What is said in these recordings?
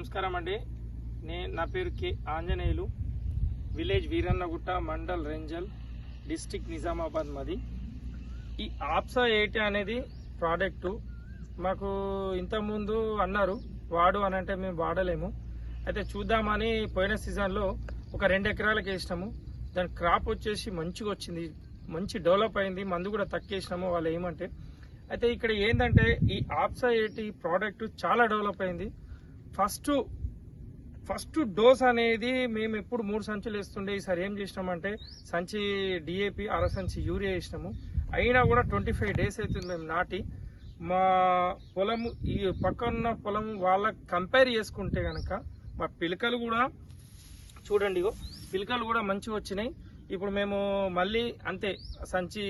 నమస్కారం అండి. నా పేరు కే ఆంజనేయులు, విలేజ్ వీరన్నగుట్ట, మండల్ రేంజల్, డిస్ట్రిక్ట్ నిజామాబాద్ మాది. ఈ ఆప్సా 80 అనేది ప్రోడక్టు మాకు ఇంతకుముందు అన్నారు వాడు అని, అంటే మేము వాడలేము. అయితే చూద్దామని పోయిన సీజన్లో ఒక 2 ఎకరాలకు వేసినాము. దాని క్రాప్ వచ్చేసి మంచిగా వచ్చింది, మంచి డెవలప్ అయింది. మందు కూడా తక్కువేసినాము వాళ్ళు ఏమంటే. అయితే ఇక్కడ ఏంటంటే ఈ ఆప్సా 80 ప్రోడక్ట్ చాలా డెవలప్ అయింది. ఫస్ట్ డోస్ అనేది మేము ఎప్పుడు 3 సంచులు వేస్తుండే. ఈసారి ఏం చేసినామంటే సంచి డిఏపి, అర సంచి యూరియా వేసినాము. అయినా కూడా 25 డేస్ అవుతుంది మేము నాటి. మా పొలము ఈ పక్కన పొలం వాళ్ళకి కంపేర్ చేసుకుంటే కనుక మా పిలకలు కూడా చూడండి, పిలకలు కూడా మంచిగా వచ్చినాయి. ఇప్పుడు మేము మళ్ళీ అంతే సంచి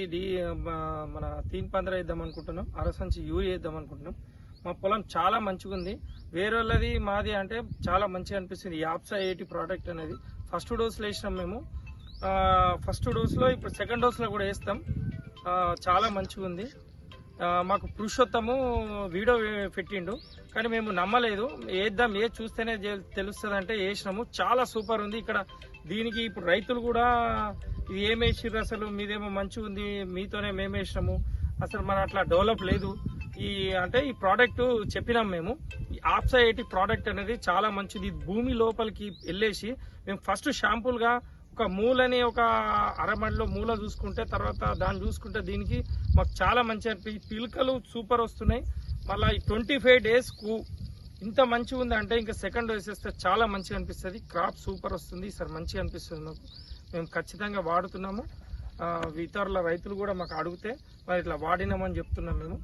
మన 3-15 వేద్దాం అనుకుంటున్నాం, అర సంచి యూరియా వేద్దాం అనుకుంటున్నాం. మా పొలం చాలా మంచిగా ఉంది. వేరే వాళ్ళది మాది అంటే చాలా మంచిగా అనిపిస్తుంది. ఈ ఆప్సా 80 ప్రోడక్ట్ అనేది ఫస్ట్ డోస్లో వేసినాం మేము. ఫస్ట్ డోస్లో ఇప్పుడు సెకండ్ డోస్లో కూడా వేస్తాం. చాలా మంచిగా ఉంది. మాకు పురుషోత్తము వీడియో పెట్టిండు, కానీ మేము నమ్మలేదు. వేద్దాం, చూస్తేనే తెలుస్తుంది అంటే వేసినాము. చాలా సూపర్ ఉంది. ఇక్కడ దీనికి ఇప్పుడు రైతులు కూడా ఇది ఏమేసిర్రు, అసలు మీదేమో మంచిగా ఉంది, మీతోనే మేము వేసినాము, అసలు మన అట్లా డెవలప్ లేదు ఈ ప్రోడక్ట్ చెప్పినాం మేము. ఈ ఆప్సా 80 ప్రోడక్ట్ అనేది చాలా మంచిది. భూమి లోపలికి వెళ్ళేసి మేము ఫస్ట్ షాంపుల్గా ఒక మూలని ఒక అరమడిలో మూల చూసుకుంటే, తర్వాత దాన్ని చూసుకుంటే దీనికి మాకు చాలా మంచి అనిపించింది. పిలకలు సూపర్ వస్తున్నాయి. మళ్ళీ ఈ 25 డేస్కు ఇంత మంచిగా ఉంది అంటే ఇంకా సెకండ్ డోస్ వేస్తే చాలా మంచిగా అనిపిస్తుంది. క్రాప్ సూపర్ వస్తుంది. ఈసారి మంచిగా అనిపిస్తుంది మాకు. మేము ఖచ్చితంగా వాడుతున్నాము. ఇతరుల రైతులు కూడా మాకు అడిగితే మరి ఇట్లా వాడినామని చెప్తున్నాం మేము.